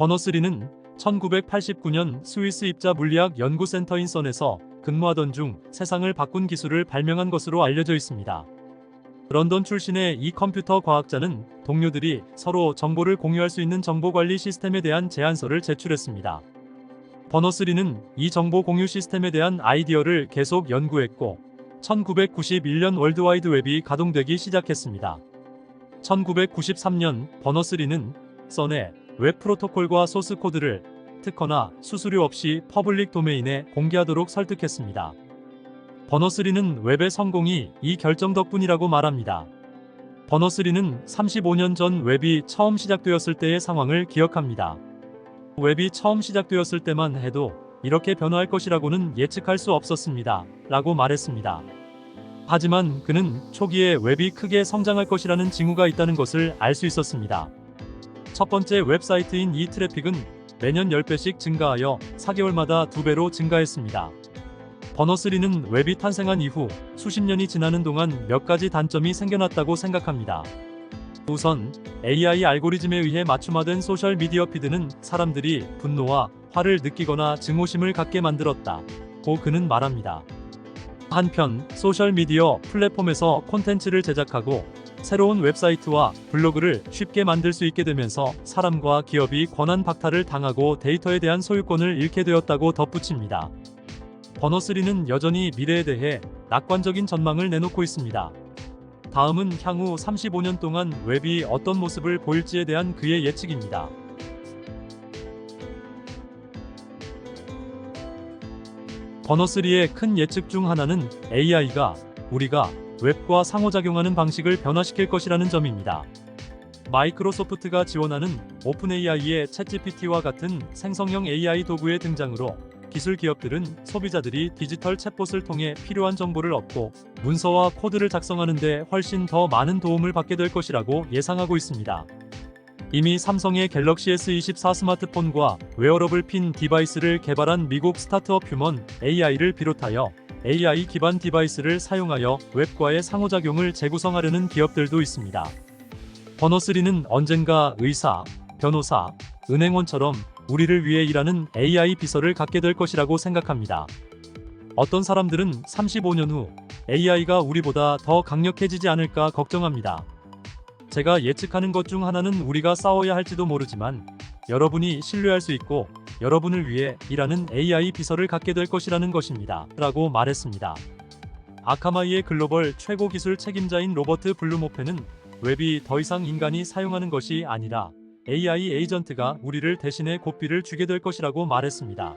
버너스리는 1989년 스위스 입자 물리학 연구센터인 선에서 근무하던 중 세상을 바꾼 기술을 발명한 것으로 알려져 있습니다. 런던 출신의 이 컴퓨터 과학자는 동료들이 서로 정보를 공유할 수 있는 정보관리 시스템에 대한 제안서를 제출했습니다. 버너스리는 이 정보 공유 시스템에 대한 아이디어를 계속 연구했고 1991년 월드와이드 웹이 가동되기 시작했습니다. 1993년 버너스리는 선의 웹 프로토콜과 소스 코드를 특허나 수수료 없이 퍼블릭 도메인에 공개하도록 설득했습니다. 버너스리는 웹의 성공이 이 결정 덕분이라고 말합니다. 버너스리는 35년 전 웹이 처음 시작되었을 때의 상황을 기억합니다. 웹이 처음 시작되었을 때만 해도 이렇게 변화할 것이라고는 예측할 수 없었습니다. 라고 말했습니다. 하지만 그는 초기에 웹이 크게 성장할 것이라는 징후가 있다는 것을 알 수 있었습니다. 첫 번째 웹사이트인 이 트래픽은 매년 10배씩 증가하여 4개월마다 2배로 증가했습니다. 버너스리는 웹이 탄생한 이후 수십 년이 지나는 동안 몇 가지 단점이 생겨났다고 생각합니다. 우선 AI 알고리즘에 의해 맞춤화된 소셜 미디어 피드는 사람들이 분노와 화를 느끼거나 증오심을 갖게 만들었다고 그는 말합니다. 한편 소셜 미디어 플랫폼에서 콘텐츠를 제작하고 새로운 웹사이트와 블로그를 쉽게 만들 수 있게 되면서 사람과 기업이 권한 박탈을 당하고 데이터에 대한 소유권을 잃게 되었다고 덧붙입니다. 버너스리는 여전히 미래에 대해 낙관적인 전망을 내놓고 있습니다. 다음은 향후 35년 동안 웹이 어떤 모습을 보일지에 대한 그의 예측입니다. 버너스리의 큰 예측 중 하나는 AI가 우리가 웹과 상호작용하는 방식을 변화시킬 것이라는 점입니다. 마이크로소프트가 지원하는 오픈AI의 챗GPT와 같은 생성형 AI 도구의 등장으로 기술 기업들은 소비자들이 디지털 챗봇을 통해 필요한 정보를 얻고 문서와 코드를 작성하는 데 훨씬 더 많은 도움을 받게 될 것이라고 예상하고 있습니다. 이미 삼성의 갤럭시 S24 스마트폰과 웨어러블 핀 디바이스를 개발한 미국 스타트업 휴먼 AI를 비롯하여 AI 기반 디바이스를 사용하여 웹과의 상호작용을 재구성하려는 기업들도 있습니다. 버너스리는 언젠가 의사, 변호사, 은행원처럼 우리를 위해 일하는 AI 비서를 갖게 될 것이라고 생각합니다. 어떤 사람들은 35년 후 AI가 우리보다 더 강력해지지 않을까 걱정합니다. 제가 예측하는 것 중 하나는 우리가 싸워야 할지도 모르지만 여러분이 신뢰할 수 있고 여러분을 위해 일하는 AI 비서를 갖게 될 것이라는 것입니다. 라고 말했습니다. 아카마이의 글로벌 최고 기술 책임자인 로버트 블루모페는 웹이 더 이상 인간이 사용하는 것이 아니라 AI 에이전트가 우리를 대신해 고삐를 주게 될 것이라고 말했습니다.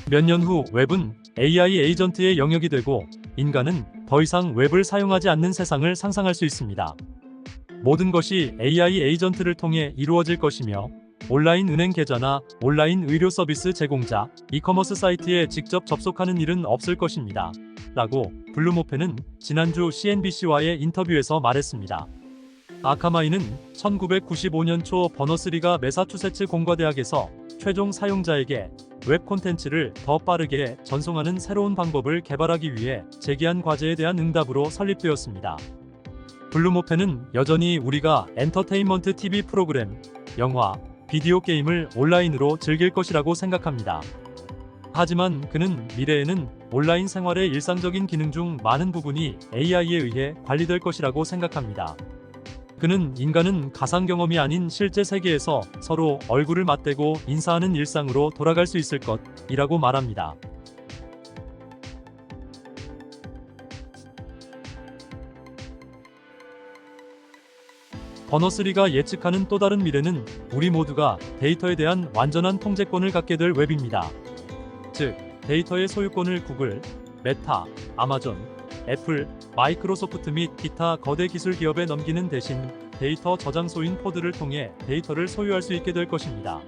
몇 년 후 웹은 AI 에이전트의 영역이 되고 인간은 더 이상 웹을 사용하지 않는 세상을 상상할 수 있습니다. 모든 것이 AI 에이전트를 통해 이루어질 것이며 온라인 은행 계좌나 온라인 의료 서비스 제공자, 이커머스 사이트에 직접 접속하는 일은 없을 것입니다. 라고 블루모페는 지난주 CNBC와의 인터뷰에서 말했습니다. 아카마이는 1995년 초 버너스리가 매사추세츠 공과대학에서 최종 사용자에게 웹 콘텐츠를 더 빠르게 전송하는 새로운 방법을 개발하기 위해 제기한 과제에 대한 응답으로 설립되었습니다. 블루모페는 여전히 우리가 엔터테인먼트 TV 프로그램, 영화, 비디오 게임을 온라인으로 즐길 것이라고 생각합니다. 하지만 그는 미래에는 온라인 생활의 일상적인 기능 중 많은 부분이 AI에 의해 관리될 것이라고 생각합니다. 그는 인간은 가상 경험이 아닌 실제 세계에서 서로 얼굴을 맞대고 인사하는 일상으로 돌아갈 수 있을 것이라고 말합니다. 버너스리가 예측하는 또 다른 미래는 우리 모두가 데이터에 대한 완전한 통제권을 갖게 될 웹입니다. 즉, 데이터의 소유권을 구글, 메타, 아마존, 애플, 마이크로소프트 및 기타 거대 기술 기업에 넘기는 대신 데이터 저장소인 포드를 통해 데이터를 소유할 수 있게 될 것입니다.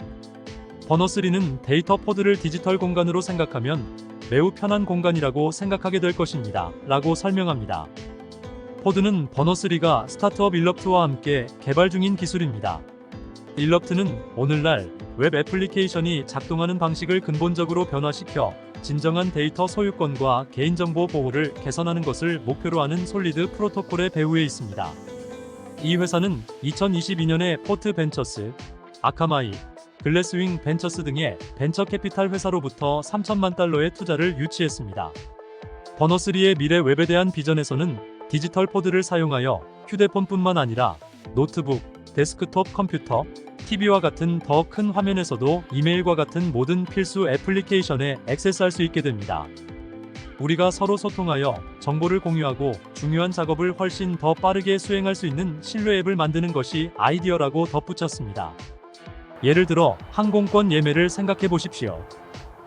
버너스리는 데이터 포드를 디지털 공간으로 생각하면 매우 편한 공간이라고 생각하게 될 것입니다. 라고 설명합니다. 포드는 버너스리가 스타트업 일럽트와 함께 개발 중인 기술입니다. 일럽트는 오늘날 웹 애플리케이션이 작동하는 방식을 근본적으로 변화시켜 진정한 데이터 소유권과 개인정보 보호를 개선하는 것을 목표로 하는 솔리드 프로토콜의 배후에 있습니다. 이 회사는 2022년에 포트 벤처스, 아카마이, 글래스윙 벤처스 등의 벤처 캐피탈 회사로부터 3천만 달러의 투자를 유치했습니다. 버너3의 미래 웹에 대한 비전에서는 디지털 포드를 사용하여 휴대폰뿐만 아니라 노트북, 데스크톱 컴퓨터, TV와 같은 더 큰 화면에서도 이메일과 같은 모든 필수 애플리케이션에 액세스할 수 있게 됩니다. 우리가 서로 소통하여 정보를 공유하고 중요한 작업을 훨씬 더 빠르게 수행할 수 있는 신뢰 앱을 만드는 것이 아이디어라고 덧붙였습니다. 예를 들어 항공권 예매를 생각해 보십시오.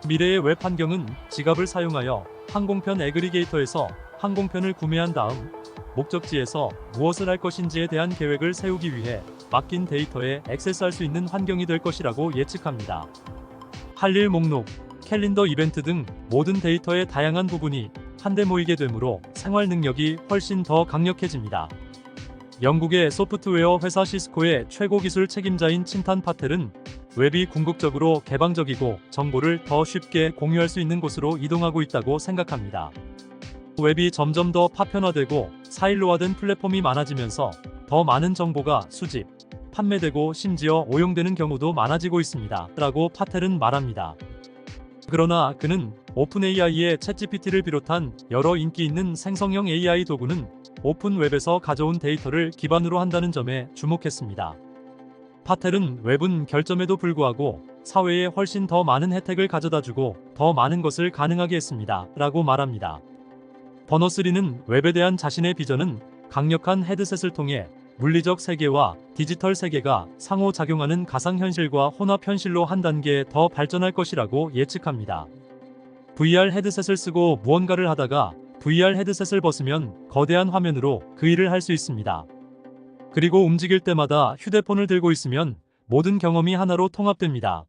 미래의 웹 환경은 지갑을 사용하여 항공편 애그리게이터에서 항공편을 구매한 다음 목적지에서 무엇을 할 것인지에 대한 계획을 세우기 위해 맡긴 데이터에 액세스할 수 있는 환경이 될 것이라고 예측합니다. 할 일 목록, 캘린더 이벤트 등 모든 데이터의 다양한 부분이 한데 모이게 되므로 생활 능력이 훨씬 더 강력해집니다. 영국의 소프트웨어 회사 시스코의 최고 기술 책임자인 친탄 파텔은 웹이 궁극적으로 개방적이고 정보를 더 쉽게 공유할 수 있는 곳으로 이동하고 있다고 생각합니다. 웹이 점점 더 파편화되고 사일로화된 플랫폼이 많아지면서 더 많은 정보가 수집, 판매되고 심지어 오용되는 경우도 많아지고 있습니다. 라고 파텔은 말합니다. 그러나 그는 오픈AI의 챗GPT를 비롯한 여러 인기 있는 생성형 AI 도구는 오픈웹에서 가져온 데이터를 기반으로 한다는 점에 주목했습니다. 파텔은 웹은 결점에도 불구하고 사회에 훨씬 더 많은 혜택을 가져다주고 더 많은 것을 가능하게 했습니다. 라고 말합니다. 버너3는 웹에 대한 자신의 비전은 강력한 헤드셋을 통해 물리적 세계와 디지털 세계가 상호작용하는 가상현실과 혼합현실로 한 단계 더 발전할 것이라고 예측합니다. VR 헤드셋을 쓰고 무언가를 하다가 VR 헤드셋을 벗으면 거대한 화면으로 그 일을 할 수 있습니다. 그리고 움직일 때마다 휴대폰을 들고 있으면 모든 경험이 하나로 통합됩니다.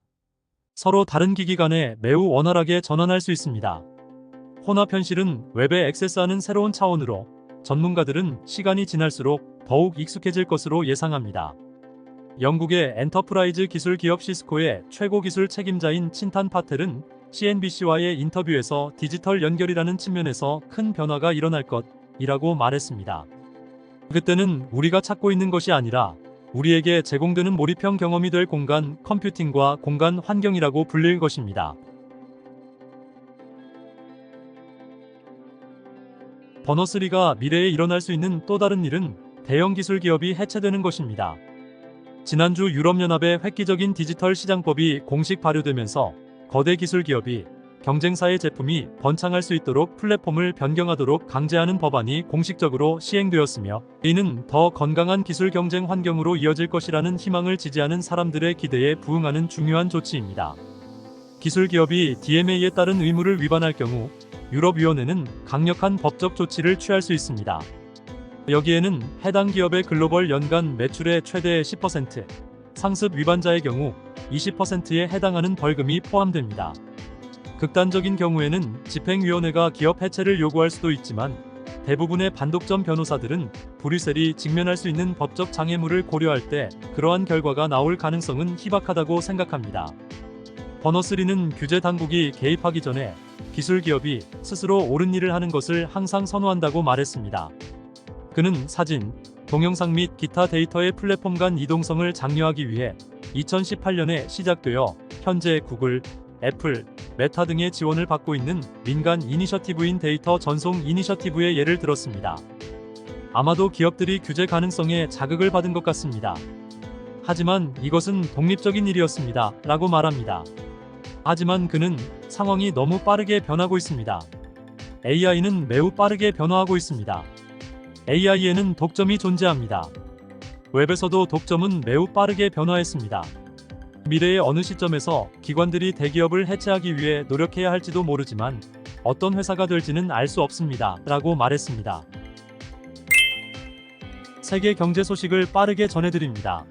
서로 다른 기기 간에 매우 원활하게 전환할 수 있습니다. 혼합현실은 웹에 액세스하는 새로운 차원으로 전문가들은 시간이 지날수록 더욱 익숙해질 것으로 예상합니다. 영국의 엔터프라이즈 기술 기업 시스코의 최고 기술 책임자인 친탄 파텔은 CNBC와의 인터뷰에서 디지털 연결이라는 측면에서 큰 변화가 일어날 것이라고 말했습니다. 그때는 우리가 찾고 있는 것이 아니라 우리에게 제공되는 몰입형 경험이 될 공간 컴퓨팅과 공간 환경이라고 불릴 것입니다. 버너3가 미래에 일어날 수 있는 또 다른 일은 대형 기술 기업이 해체되는 것입니다. 지난주 유럽연합의 획기적인 디지털 시장법이 공식 발효되면서 거대 기술 기업이 경쟁사의 제품이 번창할 수 있도록 플랫폼을 변경하도록 강제하는 법안이 공식적으로 시행되었으며 이는 더 건강한 기술 경쟁 환경으로 이어질 것이라는 희망을 지지하는 사람들의 기대에 부응하는 중요한 조치입니다. 기술 기업이 DMA에 따른 의무를 위반할 경우 유럽위원회는 강력한 법적 조치를 취할 수 있습니다. 여기에는 해당 기업의 글로벌 연간 매출의 최대 10%, 상습 위반자의 경우 20%에 해당하는 벌금이 포함됩니다. 극단적인 경우에는 집행위원회가 기업 해체를 요구할 수도 있지만 대부분의 반독점 변호사들은 브뤼셀이 직면할 수 있는 법적 장애물을 고려할 때 그러한 결과가 나올 가능성은 희박하다고 생각합니다. 버너3는 규제 당국이 개입하기 전에 기술 기업이 스스로 옳은 일을 하는 것을 항상 선호한다고 말했습니다. 그는 사진, 동영상 및 기타 데이터의 플랫폼 간 이동성을 장려하기 위해 2018년에 시작되어 현재 구글, 애플, 메타 등의 지원을 받고 있는 민간 이니셔티브인 데이터 전송 이니셔티브의 예를 들었습니다. 아마도 기업들이 규제 가능성에 자극을 받은 것 같습니다. 하지만 이것은 독립적인 일이었습니다. 라고 말합니다. 하지만 그는 상황이 너무 빠르게 변하고 있습니다. AI는 매우 빠르게 변화하고 있습니다. AI에는 독점이 존재합니다. 웹에서도 독점은 매우 빠르게 변화했습니다. 미래의 어느 시점에서 기관들이 대기업을 해체하기 위해 노력해야 할지도 모르지만 어떤 회사가 될지는 알 수 없습니다. 라고 말했습니다. 세계 경제 소식을 빠르게 전해드립니다.